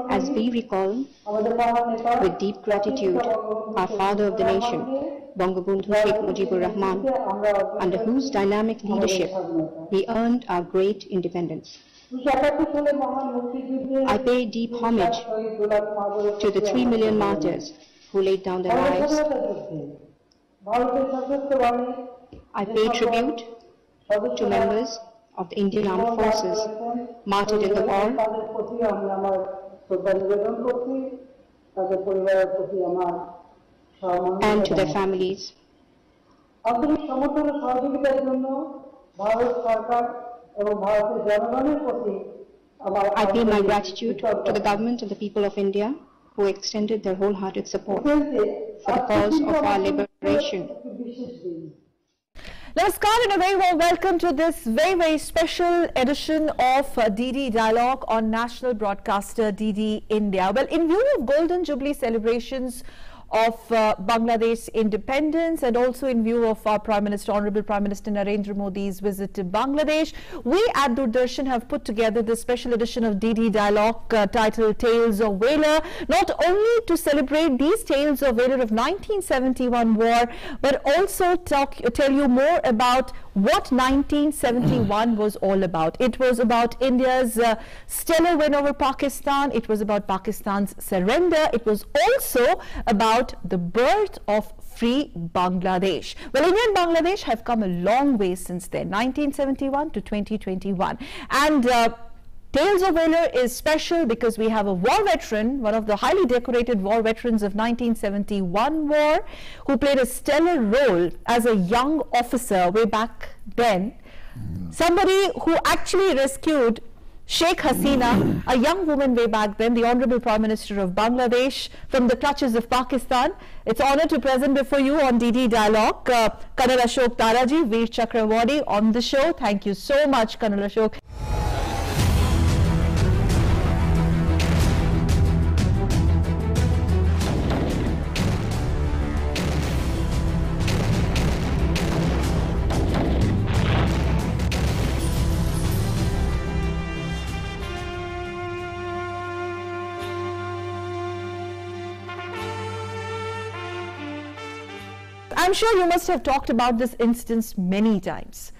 as we recall with deep gratitude our father of the nation, Bangabandhu Sheikh Mujibur Rahman, under whose dynamic leadership we earned our great independence. I pay deep homage to the 3 million martyrs who laid down their lives. I pay tribute to members of the Indian Armed Forces martyred in the war, and to their families. I pay my gratitude to the government and the people of India who extended their wholehearted support for the cause of our liberation. Namaskar and a very warm welcome to this very special edition of DD Dialogue on national broadcaster DD India. Well, in view of Golden Jubilee celebrations of Bangladesh's independence and also in view of our Honorable Prime Minister Narendra Modi's visit to Bangladesh, we at Doordarshan have put together this special edition of DD Dialogue titled Tales of Valor, not only to celebrate these tales of valor of 1971 war, but also tell you more about what 1971 was all about. It was about India's stellar win over Pakistan. It was about Pakistan's surrender. It was also about the birth of free Bangladesh. Well, India and Bangladesh have come a long way since then, 1971 to 2021. And Tales of Valor is special because we have a war veteran, one of the highly decorated war veterans of 1971 war, who played a stellar role as a young officer way back then. Somebody who actually rescued Sheikh Hasina, a young woman way back then, the Honorable Prime Minister of Bangladesh, from the clutches of Pakistan. It's an honor to present before you on DD Dialogue, Colonel Ashok Taraji, Veer Chakrawadi on the show. Thank you so much, Colonel Ashok. I'm sure you must have talked about this instance many times,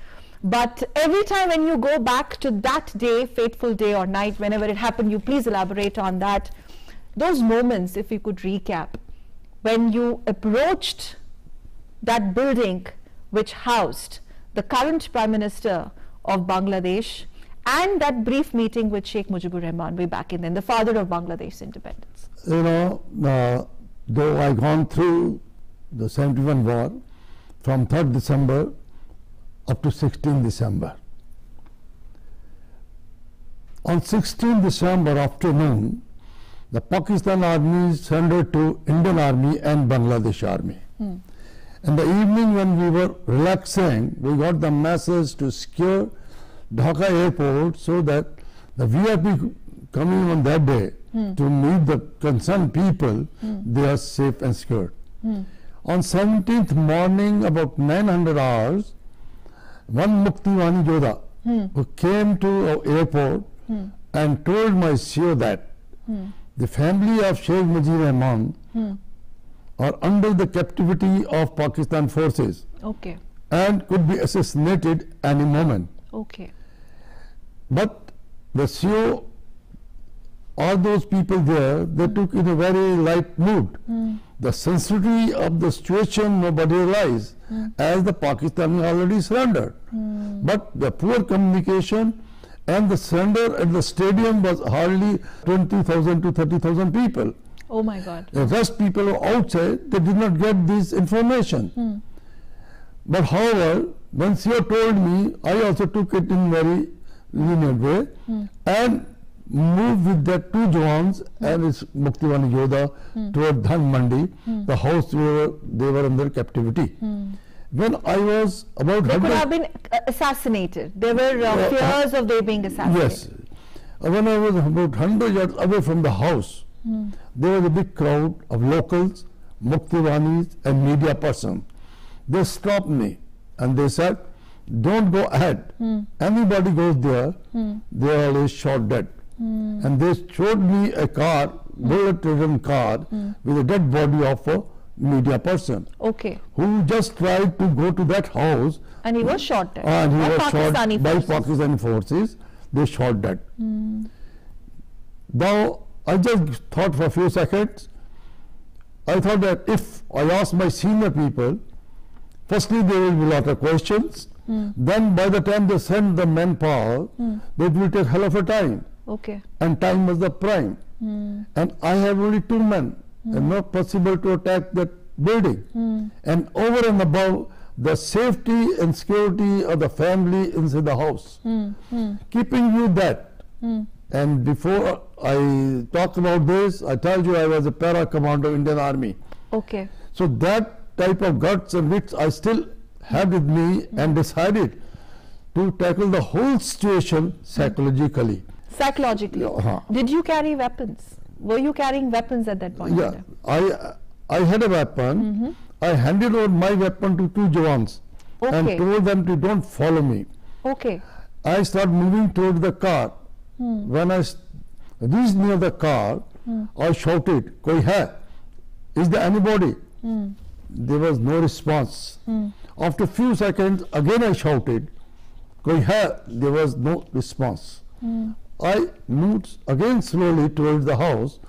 but every time when you go back to that day, fateful day or night, whenever it happened, you please elaborate on that. Those moments, if you could recap, when you approached that building which housed the current Prime Minister of Bangladesh, and that brief meeting with Sheikh Mujibur Rahman way back in then, the father of Bangladesh's independence. You know, though I gone through the 71 war from 3rd December up to 16 December. On 16 December afternoon, the Pakistan army surrendered to Indian army and Bangladesh army. In the evening when we were relaxing, we got the message to secure Dhaka airport so that the VIP coming on that day to meet the concerned people, they are safe and secured. On 17th morning, about 900 hours, one Muktiwani Yoda who came to our airport and told my CEO that the family of Sheikh Mujibur Rahman are under the captivity of Pakistan forces and could be assassinated any moment. But the CEO, all those people there, they took in a very light mood. The sensitivity of the situation nobody realized, as the Pakistani already surrendered. But the poor communication and the surrender at the stadium was hardly 20,000 to 30,000 people. Oh my God. The rest people outside, they did not get this information. But however, when CEO told me, I also took it in very lenient way and moved with that two Jawans and his Muktiwani Yoda toward Dhan Mandi, the house where they were under captivity. When I was about... They could have been assassinated. There were fears of their being assassinated. Yes. When I was about 100 yards away from the house, there was a big crowd of locals, Muktiwanis and media persons. They stopped me and they said, don't go ahead. Anybody goes there, they are always shot dead. And they showed me a car, bullet-ridden car, with a dead body of a media person. Okay. Who just tried to go to that house. And he was shot dead. And he was shot Pakistani by forces. Pakistani forces. They shot dead. Now, I just thought for a few seconds, I thought that if I ask my senior people, firstly there will be a lot of questions, then by the time they send the manpower, it will take hell of a time. Okay. And time was the prime. And I have only 2 men, and not possible to attack that building. And over and above the safety and security of the family inside the house. Keeping you that, and before I talk about this, I told you I was a para commander of Indian Army. Okay. So that type of guts and wits I still had with me, and decided to tackle the whole situation psychologically. Psychologically. Did you carry weapons? Were you carrying weapons at that point? Yeah, I had a weapon. I handed over my weapon to 2 Jawans and told them to don't follow me. Okay. I started moving toward the car. When I reached near the car, I shouted, "Koi hai? Is there anybody?" There was no response. After a few seconds, again I shouted, "Koi hai?" There was no response. I moved again slowly towards the house.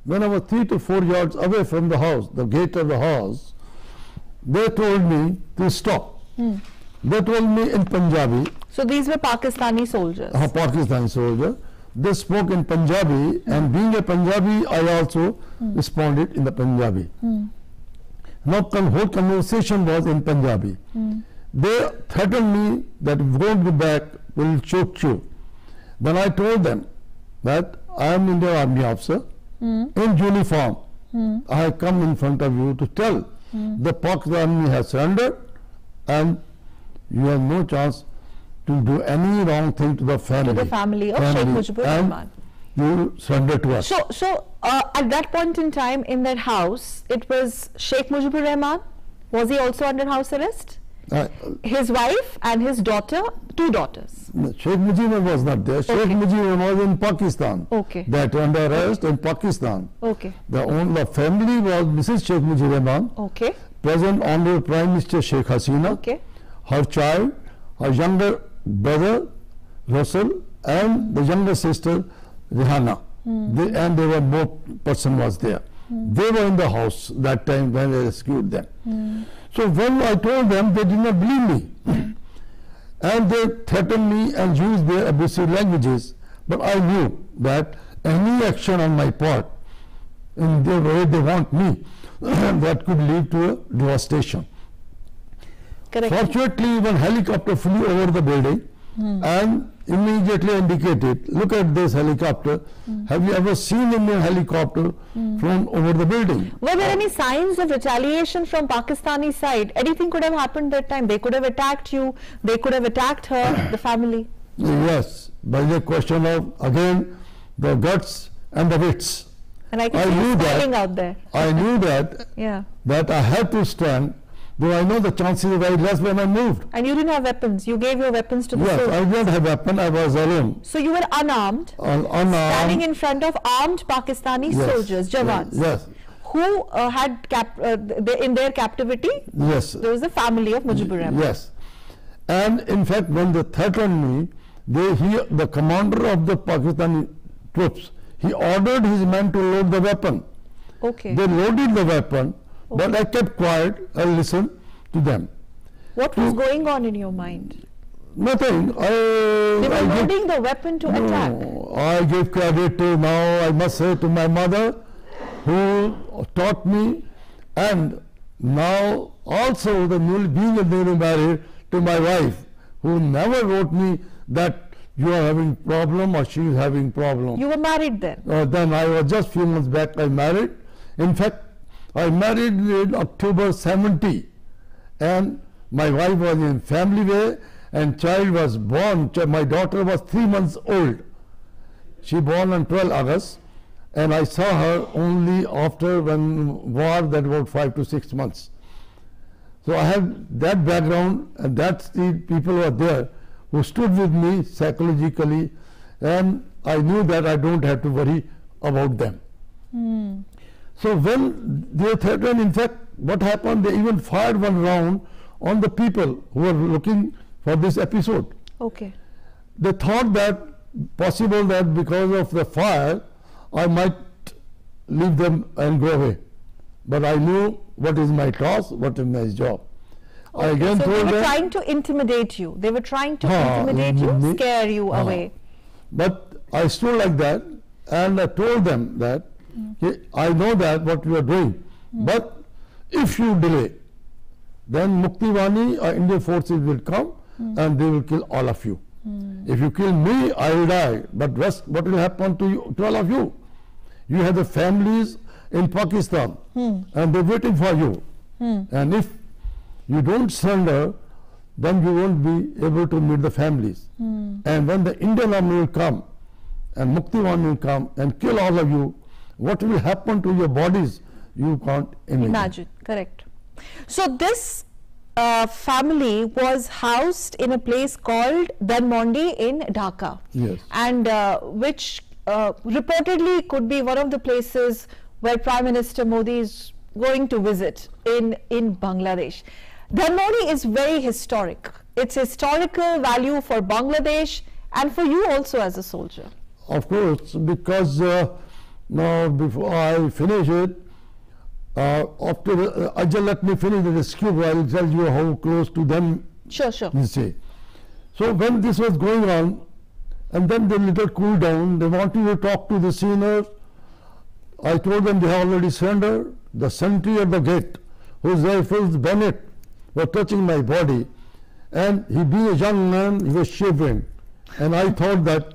When I was 3 to 4 yards away from the house, the gate of the house, they told me to stop. They told me in Punjabi. So these were Pakistani soldiers? Pakistani soldier. They spoke in Punjabi, and being a Punjabi, I also responded in the Punjabi. Now the whole conversation was in Punjabi. They threatened me that if you won't be back, we'll shoot you. Then I told them that I am an Indian Army officer in uniform. I have come in front of you to tell the Pakistan Army has surrendered, and you have no chance to do any wrong thing to the family. To the family of Sheikh Mujibur Rahman. You surrender to us. So at that point in time in that house, it was Sheikh Mujibur Rahman. Was he also under house arrest? His wife and his daughter, 2 daughters. Sheikh Mujibur was not there. Sheikh Mujibur was in Pakistan. Okay. That under arrest in Pakistan. Okay. The family was Mrs. Sheikh Mujibur Rahman. Okay. Present Honorable Prime Minister Sheikh Hasina. Okay. Her child, her younger brother Russell, and the younger sister Rihanna. And there were more person was there. They were in the house that time when I rescued them. So when I told them, they did not believe me. And they threatened me and used their abusive languages. But I knew that any action on my part, in the way they want me, that could lead to a devastation. Correct. Fortunately, one helicopter flew over the building and immediately indicated, look at this helicopter. Have you ever seen Indian helicopter flown over the building? Were there any signs of retaliation from Pakistani side? Anything could have happened that time. They could have attacked you. They could have attacked her, the family. Yes, but the question of, again, the guts and the wits. And I can see you smiling out there. I knew that, that I had to stand, though I know the chances were very less when I moved. And you didn't have weapons. You gave your weapons to the soldiers. Yes, I didn't have weapon. I was alone. So you were unarmed, standing in front of armed Pakistani soldiers, Jawans. Yes. Who had in their captivity? Yes. There was a family of Mujibur Rahman. Yes. And in fact, when they threatened me, the commander of the Pakistani troops, he ordered his men to load the weapon. Okay. They loaded the weapon, but I kept quiet and listened to them. What was going on in your mind? Nothing. They were loading the weapon to attack. I give credit to, now I must say, to my mother, who taught me, and now also being a newly married, to my wife, who never wrote me that you are having problem or she is having problem. You were married then? Then I was just few months back I married. In fact, I married in October 70, and my wife was in family way, and child was born. My daughter was 3 months old. She born on 12 August, and I saw her only after when war, that about 5 to 6 months. So I have that background, and that's the people who are there who stood with me psychologically, and I knew that I don't have to worry about them. So when they threatened, in fact, what happened, they even fired one round on the people who were looking for this episode. Okay. They thought that possible that because of the fire, I might leave them and go away. But I knew what is my task, what is my job. I again so told they were them, trying to intimidate you. They were trying to intimidate you, scare you away. But I stood like that and I told them that I know that what you are doing, but if you delay, then Mukti Wani, Indian forces will come and they will kill all of you. If you kill me, I will die. But rest, what will happen to you, to all of you? You have the families in Pakistan and they're waiting for you. And if you don't surrender, then you won't be able to meet the families. And when the Indian army will come and Mukti Wani will come and kill all of you, what will happen to your bodies, you can't imagine. Correct. So this family was housed in a place called Dhanmondi in Dhaka. Yes. And which reportedly could be one of the places where Prime Minister Modi is going to visit in Bangladesh. Dhanmondi is very historic. It's historical value for Bangladesh and for you also as a soldier. Of course, because now before I finish it, after Ajal let me finish the rescue, I will tell you how close to them. Sure. You say. So when this was going on, and then they little cool down, they wanted to talk to the seniors. I told them they have already surrendered. The sentry at the gate, whose rifles Bennett were touching my body, and he being a young man, he was shivering, and I thought that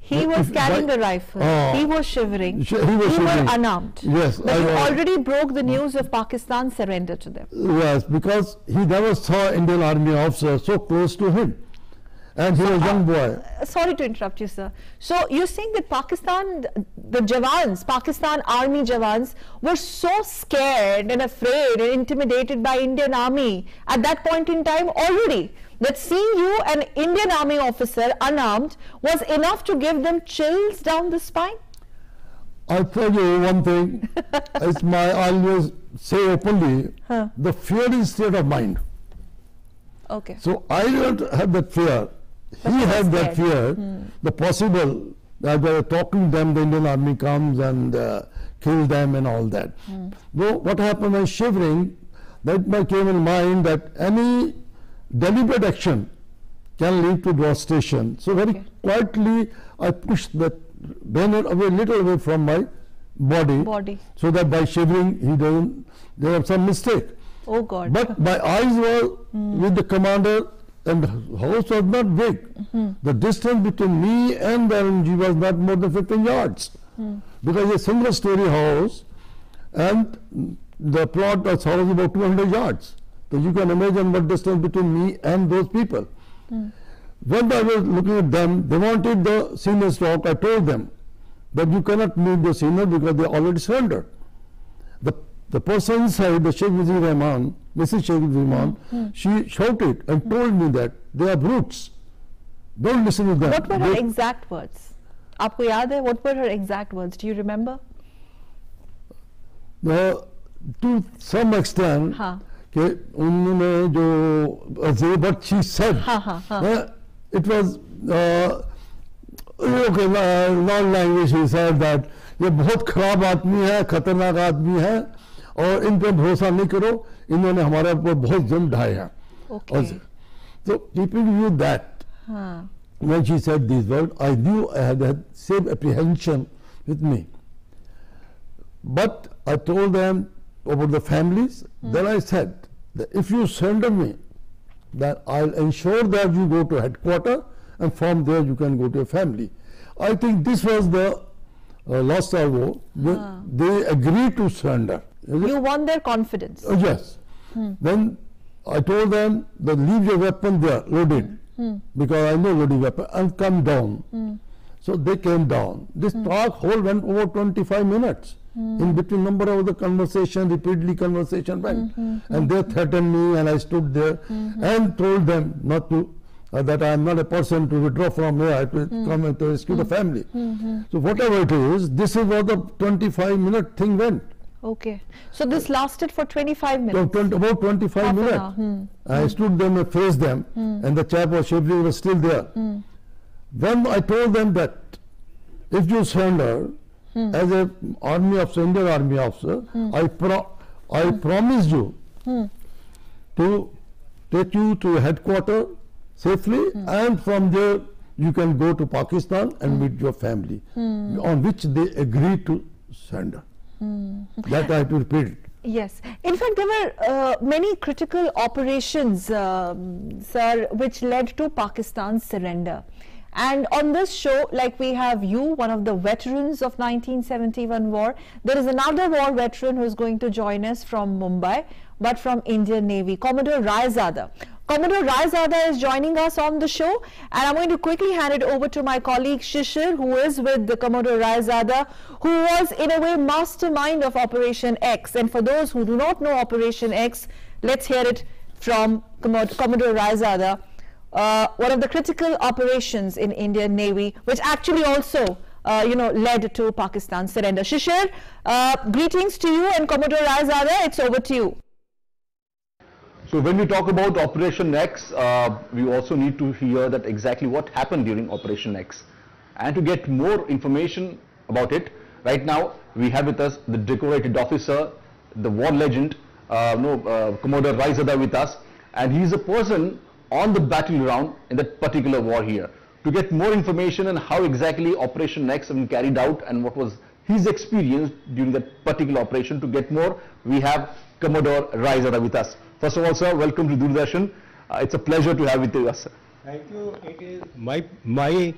he was carrying a rifle. He was shivering. He was unarmed. Yes. But he already broke the news of Pakistan's surrender to them. Yes, because he never saw Indian Army officer so close to him. And he was a young boy. Sorry to interrupt you, sir. So you're saying that Pakistan, the Jawans, Pakistan Army Jawans were so scared and afraid and intimidated by Indian Army at that point in time already, that seeing you, an Indian Army officer, unarmed, was enough to give them chills down the spine? I'll tell you one thing, it's I always say openly, the fear is state of mind. Okay. So I don't have that fear. But he had that fear, the possible that they were talking to them, the Indian Army comes and kill them and all that. Though what happened was shivering, that came in mind that any deliberate action can lead to devastation. So very quietly I pushed that bayonet away, little away from my body, so that by shivering he doesn't, there was some mistake. Oh God. But my eyes were with the commander, and the house was not big. The distance between me and the LMG was not more than 15 yards. Because a single story house and the plot of house was about 200 yards. So you can imagine what distance between me and those people. When I was looking at them, they wanted the senior talk. I told them that you cannot meet the senior because they already surrendered. The person inside, the Sheikh Mujibur Rahman, Mrs. Sheikh Mujibur Rahman, she shouted and told me that they are brutes. Don't listen to them. What were her exact words? Aapko yaad hai? What were her exact words? Do you remember? To some extent, what she said, it was okay, non-language. She said that ये बहुत खराब आदमी है, खतरनाक आदमी है, और इन पे भरोसा नहीं करो, इन्होंने हमारे ऊपर बहुत जुल्म ढाया है. So keeping with that, when she said these words, I knew I had the same apprehension with me. But I told them about the families. Then I said that if you surrender me, then I'll ensure that you go to headquarters, and from there you can go to your family. I think this was the last salvo. They agreed to surrender. You won their confidence. Yes. Then I told them that leave your weapon there, loaded, because I know loaded weapon, and come down. So they came down. This talk whole went over 25 minutes. In between number of the conversation, repeatedly conversation went. And they threatened me, and I stood there and told them not to that I am not a person to withdraw from here, I have to come and to rescue the family. So whatever it is, this is what the 25-minute thing went. Okay. So this lasted for 25 minutes? So about 25 Half an minutes. hour. I stood them and faced them, and the chap was Shivji was still there. When I told them that if you surrender as a army officer, Indian army officer, I promise you to take you to headquarters safely, and from there you can go to Pakistan and meet your family, on which they agreed to surrender. That I have to repeat it. Yes. In fact, there were many critical operations, sir, which led to Pakistan's surrender. And on this show, like we have you, one of the veterans of 1971 war, there is another war veteran who is going to join us from Mumbai, but from Indian Navy, Commodore Raizada. Commodore Raizada is joining us on the show, and I'm going to quickly hand it over to my colleague Shishir, who is with the Commodore Raizada, who was in a way mastermind of Operation X. And for those who do not know Operation X, let's hear it from Commodore Raizada. One of the critical operations in Indian Navy, which actually also led to Pakistan's surrender. Shishir, greetings to you, and Commodore Raizada, it's over to you. So when we talk about Operation X, we also need to hear that exactly what happened during Operation X. And to get more information about it, right now we have with us the decorated officer, the war legend, Commodore Raizada with us, and he is a person on the battleground in that particular war here. To get more information on how exactly Operation X was carried out and what was his experience during that particular operation, to get more, we have Commodore Raizada with us. First of all, sir, welcome to Doordarshan. It's a pleasure to have with you, sir. Thank you. It is my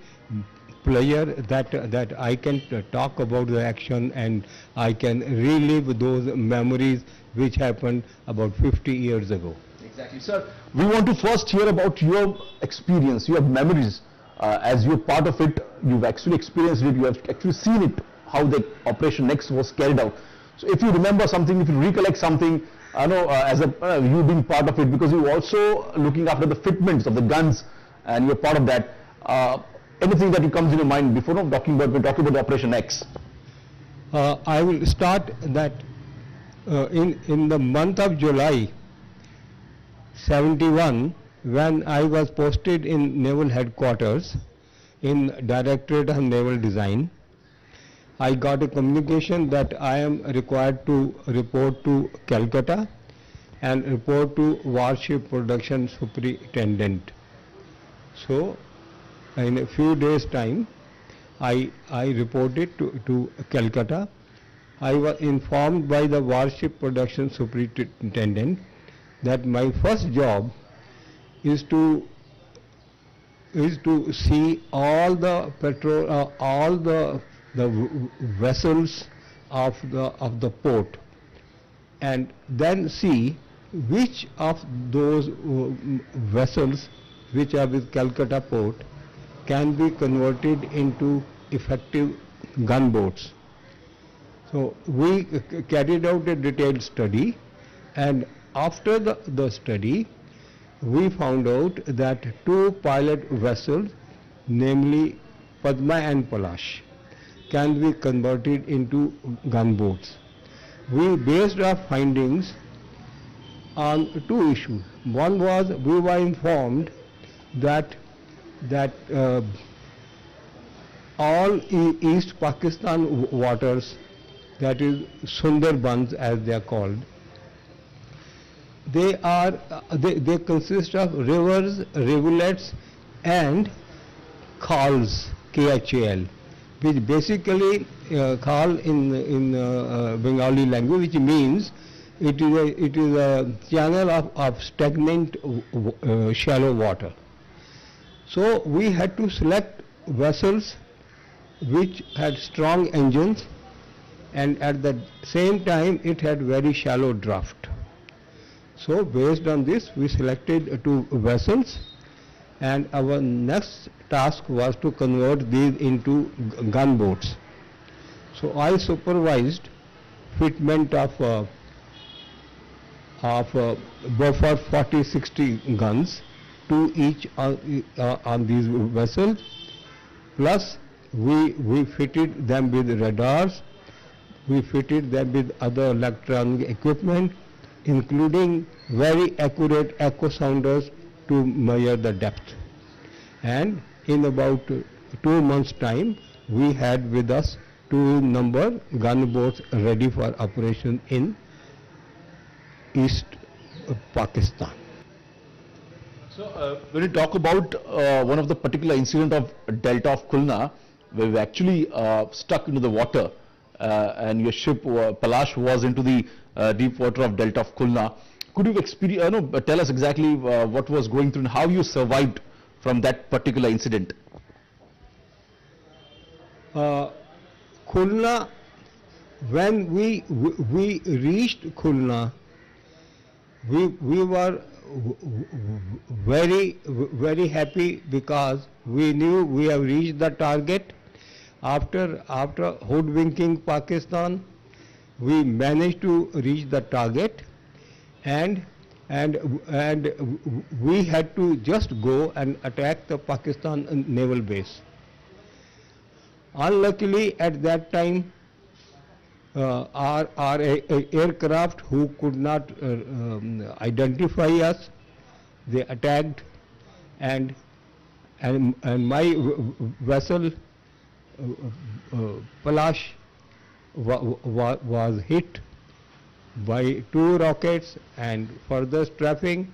pleasure that I can talk about the action, and I can relive those memories which happened about 50 years ago. Exactly, sir. We want to first hear about your experience, your memories. As you're part of it, you've actually experienced it, you have actually seen it, how the Operation X was carried out. So if you remember something, if you recollect something, I know as you being part of it, because you're also looking after the fitments of the guns, and you're part of that. Anything that comes in your mind before we're talking about Operation X? I will start that in the month of July 71, when I was posted in Naval Headquarters in Directorate of Naval Design, I got a communication that I am required to report to Calcutta and report to Warship Production Superintendent. So in a few days time, I reported to Calcutta. I was informed by the Warship Production Superintendent that my first job is to see all the vessels of the port, and then see which of those vessels which are with Calcutta port can be converted into effective gunboats. So we carried out a detailed study, and after the study we found out that two pilot vessels, namely Padma and Palash, can be converted into gunboats. We based our findings on two issues. One was, we were informed that all East Pakistan waters, that is Sundarbans as they are called, they consist of rivers, rivulets and khals, Khal, which basically khal in Bengali language, which means it is a channel of stagnant shallow water. So we had to select vessels which had strong engines, and at the same time it had very shallow draft. So based on this we selected two vessels, and our next task was to convert these into gunboats. So I supervised fitment of Beaufort 40-60 guns, two each on these vessels. Plus, we fitted them with radars. We fitted them with other electronic equipment, including very accurate echo sounders to measure the depth. And in about 2 months' time, we had with us 2 number gunboats ready for operation in East Pakistan. So, when you talk about one of the particular incident of Delta of Khulna, where we actually stuck into the water, and your ship Palash was into the deep water of Delta of Khulna. Could you tell us exactly what was going through and how you survived from that particular incident? Khulna, when we reached Khulna, we were very happy because we knew we have reached the target. After hoodwinking Pakistan, we managed to reach the target, and we had to just go and attack the Pakistan naval base. Unluckily, at that time, our aircraft who could not identify us, they attacked, and my vessel Palash was hit by 2 rockets and further strafing,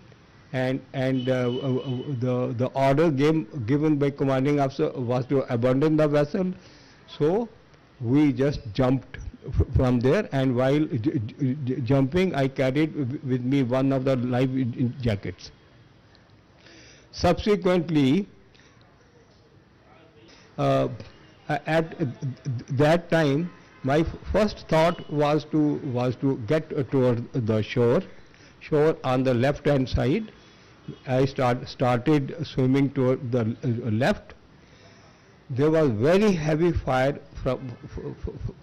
and the order given by commanding officer was to abandon the vessel. So we just jumped from there, and while jumping I carried with me one of the life jackets. Subsequently, at that time, my first thought was to get toward the shore on the left hand side. I started swimming toward the left. There was very heavy fire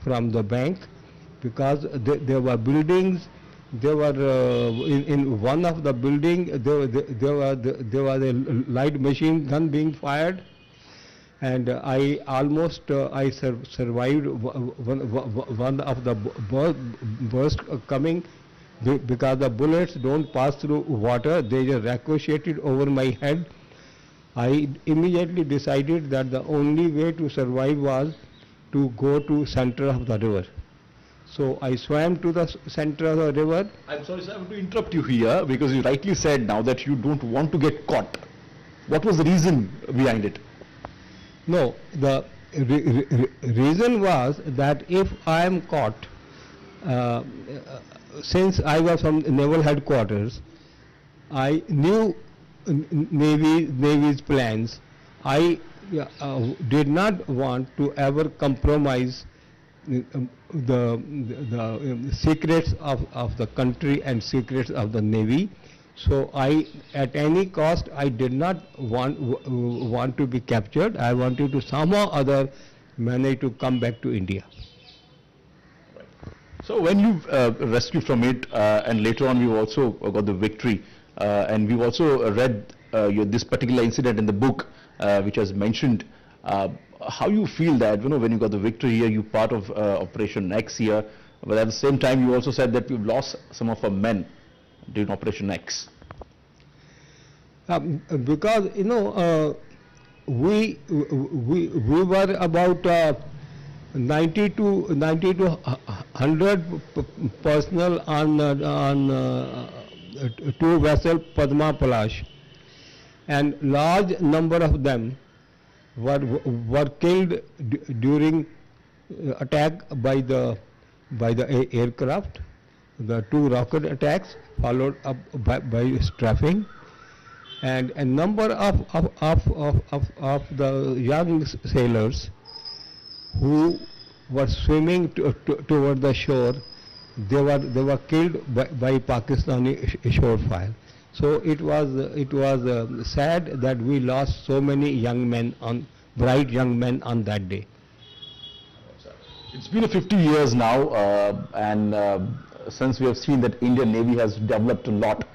from the bank, because there were buildings. There were in one of the building there was a light machine gun being fired, and I almost I survived one of the burst coming, because the bullets don't pass through water, they just ricocheted over my head. I immediately decided that the only way to survive was to go to center of the river. So I swam to the center of the river. I'm sorry, sir, I have to interrupt you here, because you rightly said now that you don't want to get caught. What was the reason behind it? No, the reason was that if I am caught, since I was from naval headquarters, I knew Navy's plans. I did not want to ever compromise the secrets of the country and secrets of the Navy. So at any cost, I did not want to be captured. I wanted to somehow or other manage to come back to India. So when you rescued from it, and later on we also got the victory, and we've also read this particular incident in the book, which has mentioned how you feel that, when you got the victory here, you part of Operation X here, but at the same time you also said that we've lost some of our men during Operation X. Because we were about 90 to 100 personnel on 2 vessels Padma Palash, and large number of them were killed during attack by the aircraft, the 2 rocket attacks followed up by strafing, and a number of the young sailors who were swimming toward the shore, they were killed by Pakistani shore fire. So it was sad that we lost so many young men, bright young men on that day. It's been 50 years now, and since we have seen that Indian Navy has developed a lot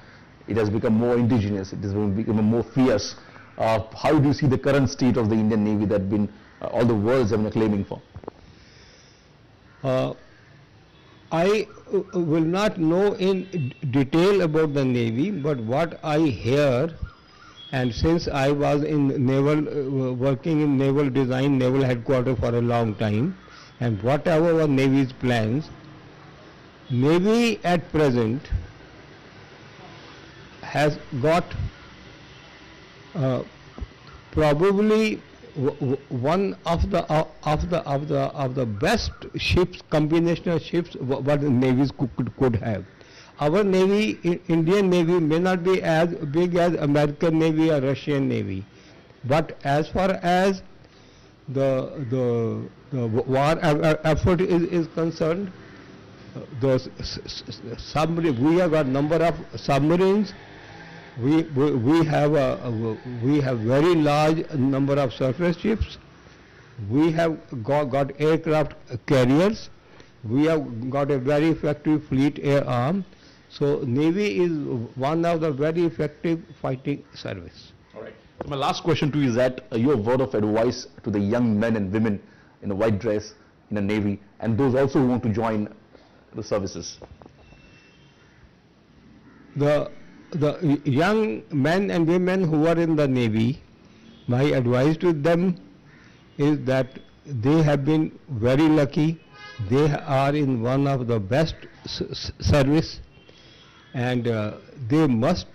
it has become more indigenous, it has become more fierce. How do you see the current state of the Indian Navy that been all the worlds have been acclaiming for? I will not know in detail about the Navy, but what I hear, and since I was in naval, working in naval design, naval headquarters for a long time, and whatever were Navy's plans, Navy at present has got probably one of the best ships, combinational ships, what the navies could have. Our Navy, Indian Navy, may not be as big as American Navy or Russian Navy, but as far as the war effort is concerned, we have got number of submarines. We have very large number of surface ships. We have got aircraft carriers. We have got a very effective fleet air arm. So Navy is one of the very effective fighting service. All right. So my last question to you is that your word of advice to the young men and women in the white dress in the Navy, and those also who want to join the services. The young men and women who are in the Navy, my advice to them is that they have been very lucky. They are in one of the best service, and they must,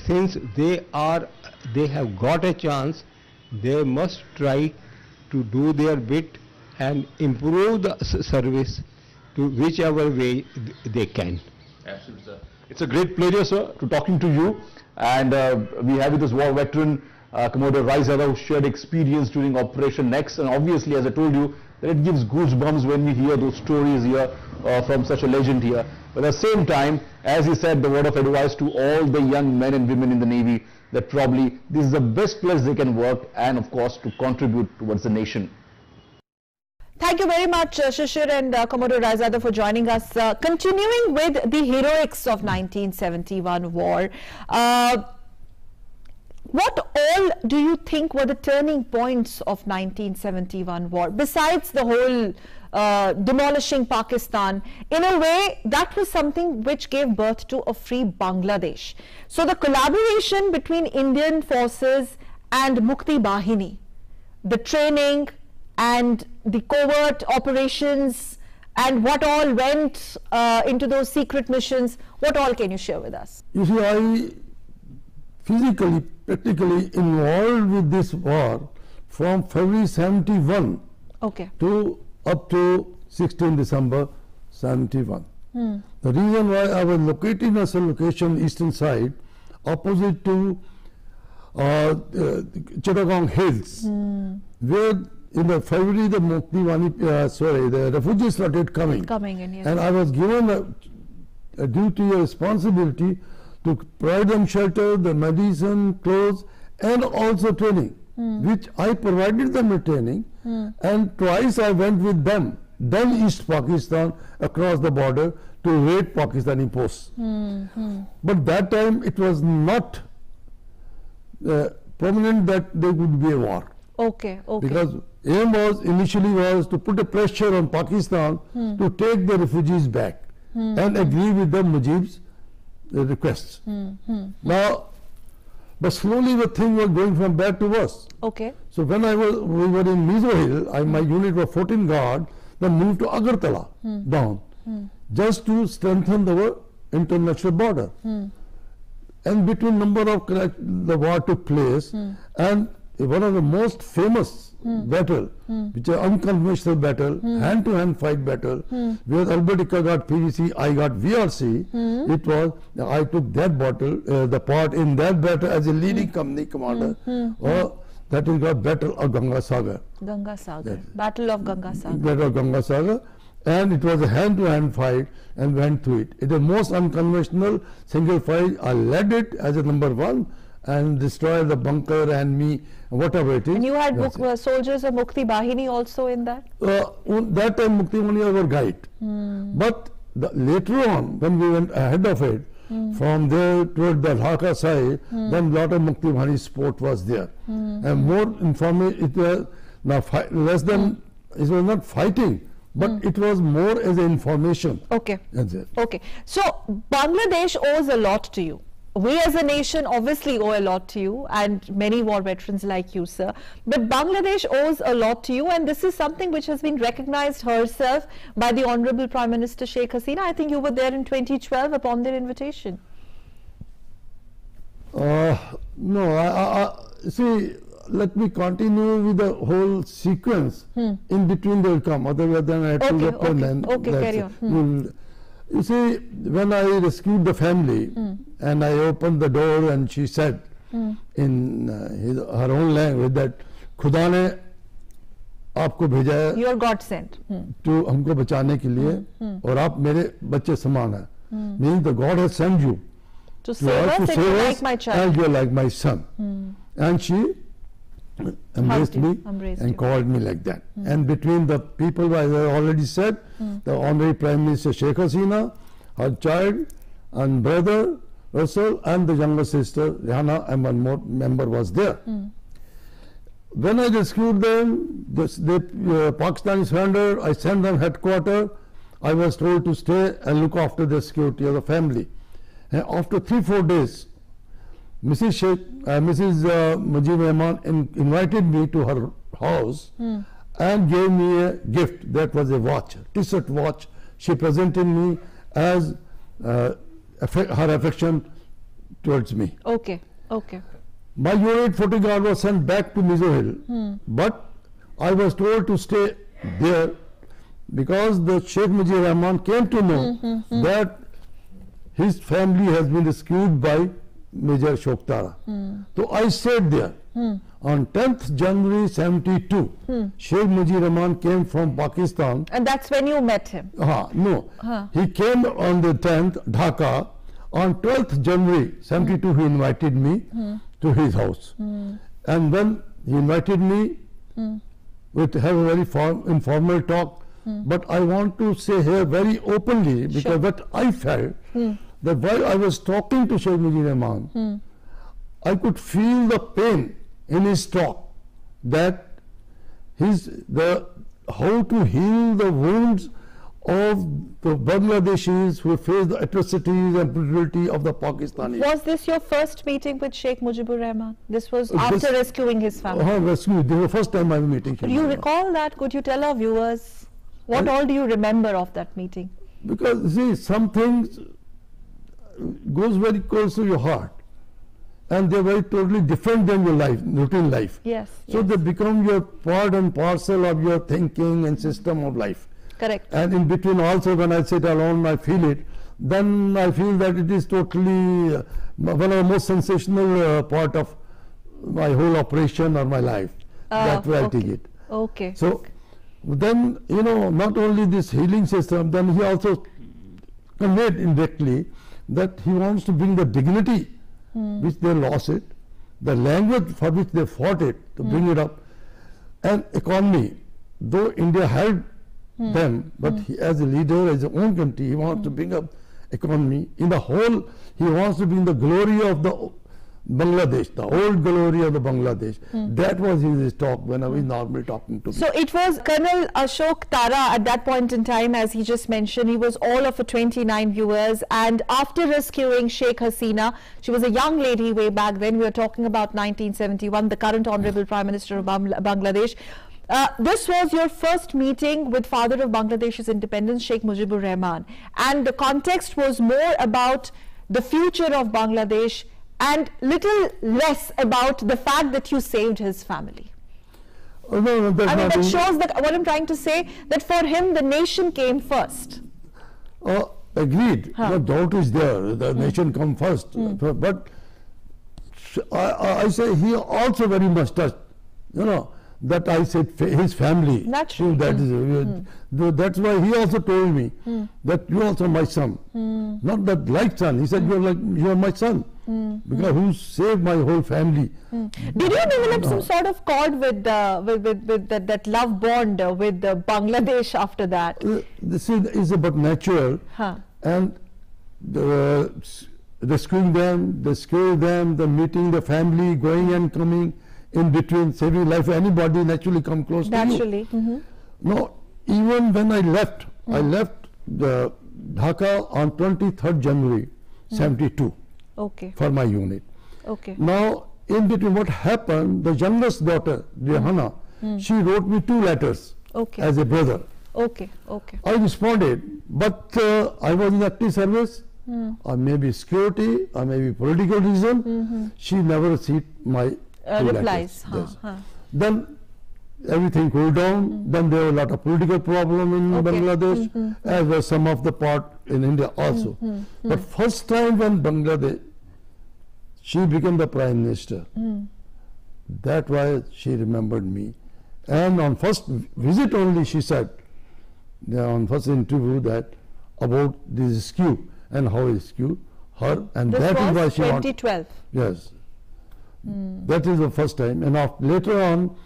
since they have got a chance, they must try to do their bit and improve the service to whichever way they can. Absolutely, sir. It's a great pleasure, sir, to talking to you, and we have with us war veteran Commodore Raizada, who shared experience during Operation Next, and obviously, as I told you, that it gives goosebumps when we hear those stories here from such a legend here. But at the same time, as he said, the word of advice to all the young men and women in the Navy, that probably this is the best place they can work and of course to contribute towards the nation. Thank you very much, Shishir and Commodore Raizada, for joining us. Continuing with the heroics of 1971 war, what all do you think were the turning points of 1971 war, besides the whole demolishing Pakistan? In a way, that was something which gave birth to a free Bangladesh. So the collaboration between Indian forces and Mukti Bahini, the training and the covert operations, and what all went into those secret missions, what all can you share with us? You see, I physically, practically involved with this war from February 71 to up to 16 December 71. The reason why I was located in a location eastern side opposite to Chittagong Hills, where in the February the the refugees started coming in, yes. And I was given a duty, a responsibility to provide them shelter, the medicine, clothes, and also training, which I provided them with training, and twice I went with them, then East Pakistan, across the border to raid Pakistani posts. But that time it was not prominent that there would be a war. Because aim was initially to put a pressure on Pakistan to take the refugees back and agree with the Mujib's requests. Now, but slowly the thing was going from bad to worse. So when we were in Mizo Hill, my unit was 14 guard, then moved to Agartala down, just to strengthen our international border. And between number of the war took place, and one of the most famous battle, which is unconventional battle, hand-to-hand fight battle, where Albert Ika got PVC, I got VRC. It was, I took that the part in that battle as a leading company commander, or that is got Battle of Ganga Sagar. Battle of Ganga Sagar. Battle of Ganga Sagar. And it was a hand-to-hand fight and went through it. It was most unconventional single fight. I led it as a number one and destroyed the bunker and me, whatever it is. And you had soldiers of Mukti Bahini also in that? That time Mukti Bahini was our guide. But later on, when we went ahead of it, From there toward the Dhaka side, then lot of Mukti Bahani sport was there. And more information, it was now less than, it was not fighting, but it was more as information. Okay. That's it. Okay. So Bangladesh owes a lot to you. We as a nation obviously owe a lot to you, and many war veterans like you, sir. But Bangladesh owes a lot to you, and this is something which has been recognized herself by the Honorable Prime Minister Sheikh Hasina. I think you were there in 2012 upon their invitation. No, see, let me continue with the whole sequence. In between they will come, otherwise then I have to reply. Okay, carry on. You see, when I rescued the family and I opened the door and she said in her own language that खुदा ने आपको भेजा है, you are God sent, to हमको बचाने के लिए, और आप मेरे बच्चे समान हैं. Meaning the God has sent you to save us, and you are like my child, and you are like my son. And she embraced me and called me like that. And between the people, as I already said, the Honorary Prime Minister Sheikh Hasina, her child and brother Russell, and the younger sister Rihanna, and one more member was there. When I rescued them, Pakistani surrendered, I sent them headquarters. I was told to stay and look after the security of the family. And after 3-4 days, Mrs. Mujib Rahman invited me to her house and gave me a gift. That was a watch, Tissot watch. She presented me as her affection towards me. Okay, okay. My unit photograph was sent back to Mizo Hill, but I was told to stay there because the Sheikh Mujib Rahman came to know that his family has been rescued by Major Shoktara. So I stayed there. On 10th January 72, Sheikh Mujib Rahman came from Pakistan. And that's when you met him? No. He came on the 10th, Dhaka. On 12th January 72, he invited me to his house. And then he invited me to have a very informal talk. But I want to say here very openly, because what I felt, that while I was talking to Sheikh Mujib Rahman, I could feel the pain in his talk, that how to heal the wounds of the Bangladeshis who face the atrocities and brutality of the Pakistanis. Was this your first meeting with Sheikh Mujibur Rahman? This was after rescuing his family? Rescue. This was the first time I was meeting him. Do you recall that? Could you tell our viewers what all do you remember of that meeting? Because see, some things goes very close to your heart, and they're very totally different than your life, routine life. Yes. So they become your part and parcel of your thinking and system of life. Correct. And in between also, when I sit alone, I feel it. Then I feel that it is totally one of the most sensational part of my whole operation or my life. That way I take it. Okay. So then, you know, not only this healing system, then he also conveyed indirectly that he wants to bring the dignity which they lost it, the language for which they fought it, to bring it up, and economy. Though India had them, but he, as a leader, as his own country, he wants to bring up economy. In the whole, he wants to bring the glory of the Bangladesh, the old glory of the Bangladesh. That was his talk when I was normally talking to me. So it was Colonel Ashok Tara at that point in time, as he just mentioned. He was all of 29 viewers, and after rescuing Sheikh Hasina, she was a young lady way back then. We were talking about 1971, the current Honorable Prime Minister of Bangladesh. This was your first meeting with father of Bangladesh's independence, Sheikh Mujibur Rahman, and the context was more about the future of Bangladesh and little less about the fact that you saved his family. No, I mean, that shows that what I'm trying to say, that for him the nation came first. Agreed. No doubt is there. The nation come first. But I say he also very much touched, you know, that I said his family. Naturally. That's why he also told me that you also my son. Not that like son. He said you are my son. Because who saved my whole family. Did you develop some sort of cord with that love bond with Bangladesh after that? This is about natural. And rescuing them, they scare them, the meeting the family, going and coming in between, saving life. Anybody naturally come close Naturally. to you. No, even when I left the Dhaka on 23rd January 72 Okay. for my unit. Okay. Now, in between what happened, the youngest daughter, Rihanna, she wrote me 2 letters Okay. as a brother. Okay. Okay. I responded, but I was in active service, or maybe security, or maybe political reason. She never received my 2 Replies. letters. Yes. Then everything cooled down. Then there were a lot of political problem in Bangladesh, as well some of the part in India also. But first time when Bangladesh, she became the Prime Minister. That why she remembered me. And on first visit only she said, on first interview, that about this rescue and how rescue her, and This that is why was she wanted. 2012. Yes. That is the first time. And later on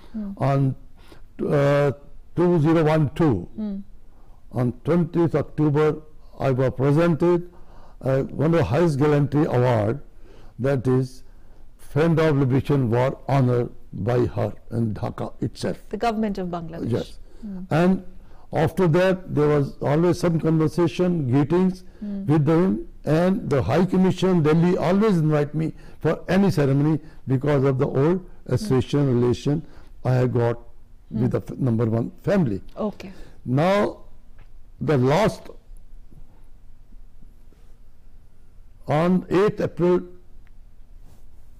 2012, on 20th October, I was presented one of the highest gallantry award, that is Friend of Liberation War honor by her in Dhaka itself. The government of Bangladesh. Yes. And after that, there was always some conversation, greetings with them, and the High Commission Delhi always invite me for any ceremony because of the old association relation I have got with the number 1 family. Okay. Now, the last, on 8th April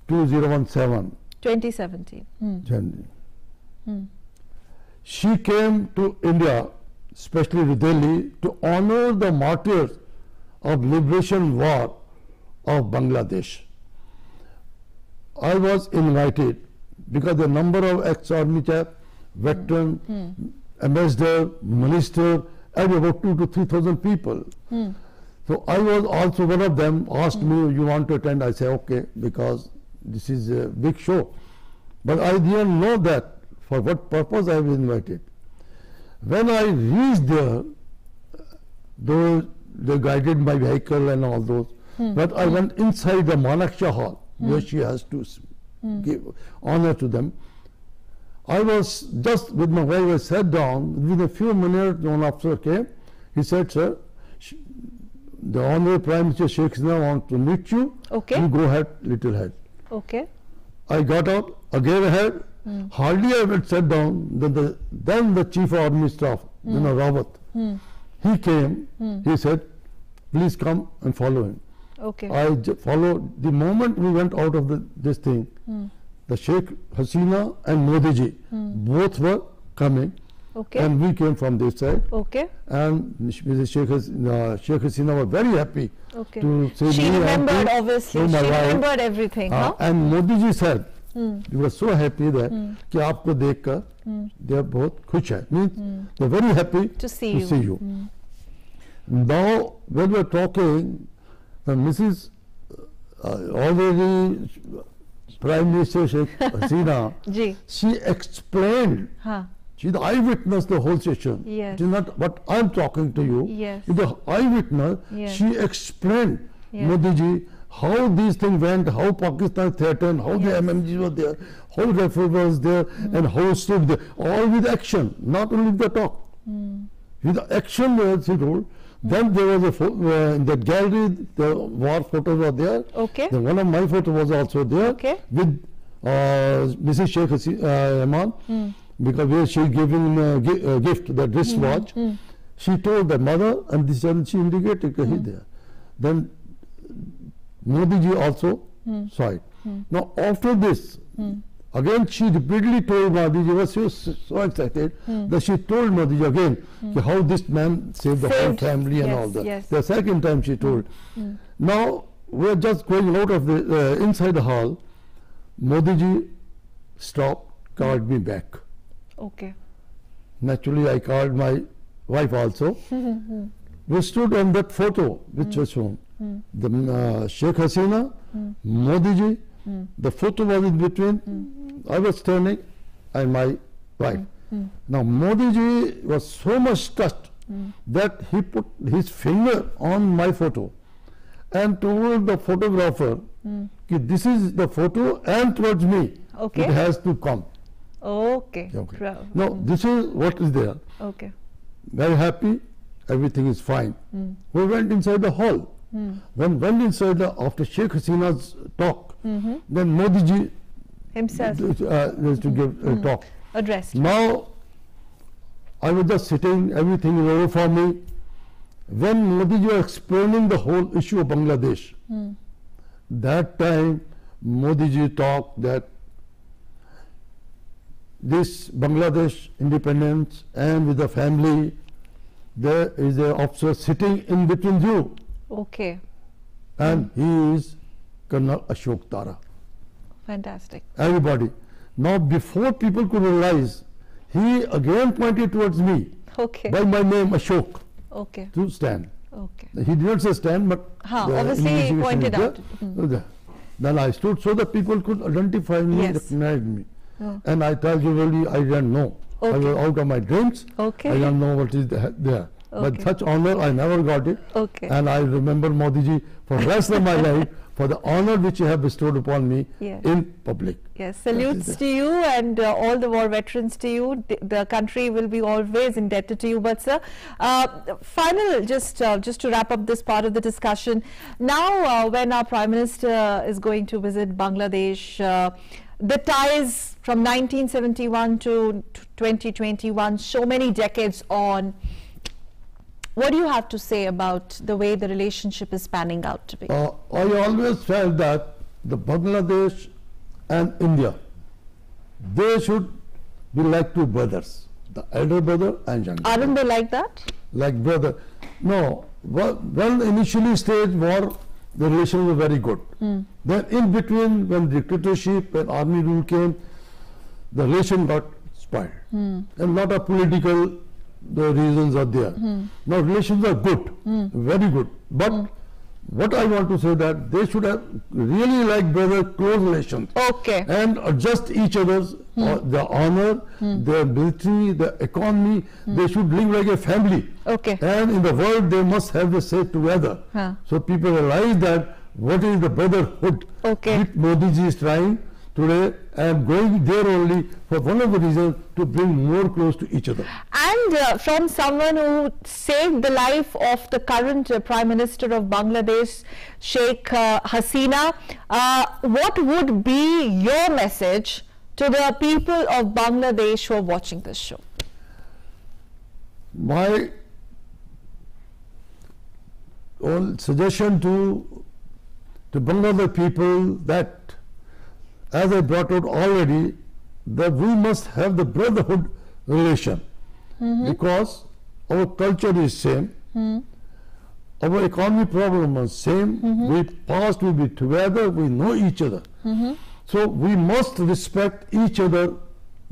2017, 2017. January, she came to India, especially to Delhi, to honor the martyrs of liberation war of Bangladesh. I was invited because the number of ex-army chap, veteran, ambassador, minister, and about 2,000 to 3,000 people. So I was also one of them. Asked me, you want to attend? I say okay, because this is a big show. But I didn't know that for what purpose I was invited. When I reached there, though they guided my vehicle and all those, but I went inside the Manaksha hall where she has to give honor to them. I was just with my wife, I sat down. Within a few minutes, one officer came. He said, sir, the Honorable Prime Minister Sheikh Hasina wants to meet you. Okay. You go ahead, little head. Okay. I got up, again ahead. Hardly I went sat down. Then the Chief of Army Staff, Rawat, he came. He said, please come and follow him. Okay. I followed. The moment we went out of this thing, the Sheikh Hasina and Modi ji both were coming, Okay. and we came from this side. Okay. And Mrs. Sheikh Hasina was very happy Okay. to see She me and remembered, to obviously. my She wife. remembered everything. Huh? And Modi ji said, he was so happy that कि आपको देखकर they are बहुत खुश है. Means they are very happy To see you. Now when we are talking, Mrs. Already Prime Minister Sheikh Hasina, Ji. she explained. Huh. She's the eyewitness the whole session. Yes. It is not what I'm talking to you. Yes. She's the eyewitness. Yes. She explained, Yes. Modi ji, how these things went, how Pakistan threatened, how the MMGs were there, how Rifle was there, and how stood there. All with action, not only with the talk. With the action, she told. Then there was in the gallery, the war photos were there. Okay. Then one of my photos was also there. Okay. With Mrs. Sheikh Rahman, because where she giving a gift, the wristwatch. She told the mother, and this and she indicated he there. Then Modi ji also saw it. Now after this, again she repeatedly told Modi ji, was so excited that she told Modi ji again how this man saved the whole family and Yes, all that. yes. The second time she told. Now we are just going out of the inside the hall. Modi ji stopped, called me back. Okay. Naturally, I called my wife also. We stood on that photo which was shown. The Sheikh Hasina, Modi ji, the photo was in between. I was standing and my wife. Now Modi ji was so much touched that he put his finger on my photo and told the photographer, this is the photo and towards me. Okay. It has to come. Okay. Okay. No, this is what is there. Okay. Very happy, everything is fine. We went inside the hall. When went inside after Sheikh Hasina's talk, then Modi ji Himself was to give a talk. addressed. Now, I was just sitting, everything is over for me. When Modi ji was explaining the whole issue of Bangladesh, that time Modi ji talked that this Bangladesh independence and with the family, there is an officer sitting in between you, Okay. and he is Colonel Ashok Tara. Fantastic. Everybody. Now, before people could realize, he again pointed towards me Okay. by my name Ashok Okay. to stand. Okay. He did not say stand, but the obviously he investigation pointed is there. out. There. Then I stood so that people could identify me, Yes. recognize me. And I tell you really, I didn't know. I Okay. was out of my dreams. Okay. I don't know what is there. But Okay. such honor, I never got it. Okay. And I remember Modi ji for the rest of my life for the honor which he have bestowed upon me Yes. in public. Yes, salutes to you and all the war veterans to you. The country will be always indebted to you. But sir, final, just to wrap up this part of the discussion. Now, when our Prime Minister is going to visit Bangladesh, the ties from 1971 to 2021, so many decades on. What do you have to say about the way the relationship is panning out to be? I always felt that the Bangladesh and India, they should be like two brothers, the elder brother and younger brother. Aren't they like that? Like brother. No, when initially stage war, the relations were very good. Then in between, when dictatorship and army rule came, the relation got spoiled. And lot of political the reasons are there. Now relations are good, very good. But what I want to say that they should have really like brother close relations. Okay. And adjust each other's the honor, their military, the economy. They should live like a family. Okay. And in the world they must have the say together. So people realize that what is the brotherhood Okay. which Modi ji is trying today, and going there only for one of the reasons to bring more close to each other. And from someone who saved the life of the current Prime Minister of Bangladesh, Sheikh Hasina, what would be your message to the people of Bangladesh who are watching this show? My own suggestion to Bangladesh people that, as I brought out already, that we must have the brotherhood relation, because our culture is same, our economy problem is same, we past will be together, we know each other. So we must respect each other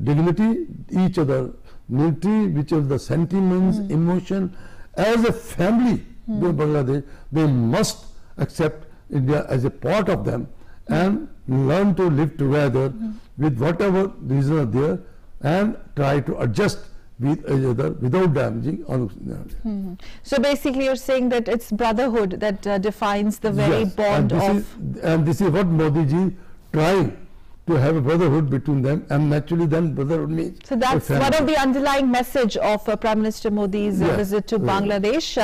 dignity, each other military, which is the sentiments, emotion. As a family in Bangladesh, they must accept India as a part of them and learn to live together with whatever reasons are there, and try to adjust with each other without damaging. So basically you're saying that it's brotherhood that defines the very Yes, bond and this is what Modi ji trying to have a brotherhood between them, and naturally then brotherhood means So that's a one of family. the underlying message of Prime Minister Modi's Yes, visit to yes. Bangladesh.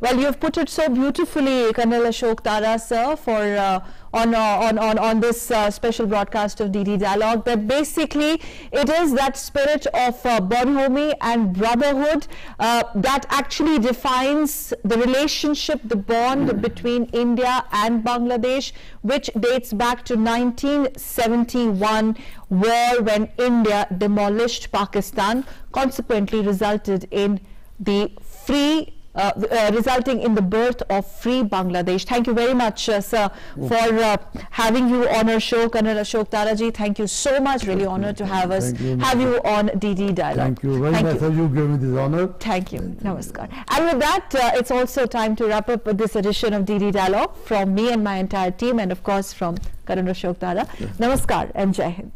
Well, you've put it so beautifully, Colonel Ashok Tara, sir, for on this special broadcast of DD Dialogue, that basically it is that spirit of bonhomie and brotherhood that actually defines the relationship, the bond between India and Bangladesh, which dates back to 1971 war, when India demolished Pakistan, consequently resulted in the free resulting in the birth of free Bangladesh. Thank you very much, sir, for having you on our show, Colonel Ashok Tara ji. Thank you so much. Really honored to have us, have you on DD Dialogue. Thank you very much for you giving me this honor. Thank you. Namaskar. And with that, it's also time to wrap up this edition of DD Dialogue from me and my entire team, and of course from Colonel Ashok Tara. Namaskar and Jai Hind.